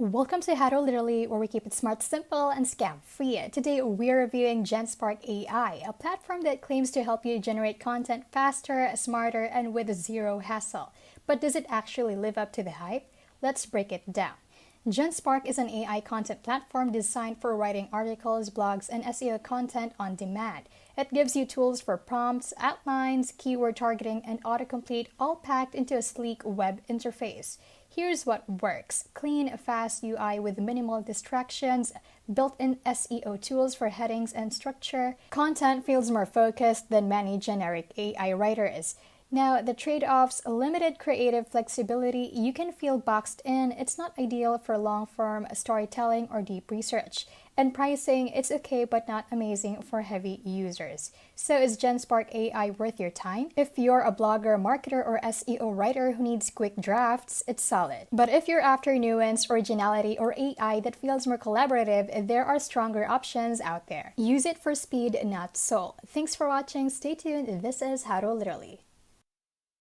Welcome to How to Literally, where we keep it smart, simple, and scam-free. Today, we're reviewing Genspark AI, a platform that claims to help you generate content faster, smarter, and with zero hassle. But does it actually live up to the hype? Let's break it down. Genspark is an AI content platform designed for writing articles, blogs, and SEO content on demand. It gives you tools for prompts, outlines, keyword targeting, and autocomplete, all packed into a sleek web interface. Here's what works: clean, fast UI with minimal distractions, built-in SEO tools for headings and structure. Content feels more focused than many generic AI writers. Now, the trade-offs: limited creative flexibility, you can feel boxed in, it's not ideal for long-form storytelling or deep research. And pricing, it's okay but not amazing for heavy users. So is Genspark AI worth your time? If you're a blogger, marketer, or SEO writer who needs quick drafts, it's solid. But if you're after nuance, originality, or AI that feels more collaborative, there are stronger options out there. Use it for speed, not soul. Thanks for watching. Stay tuned. This is How to Literally.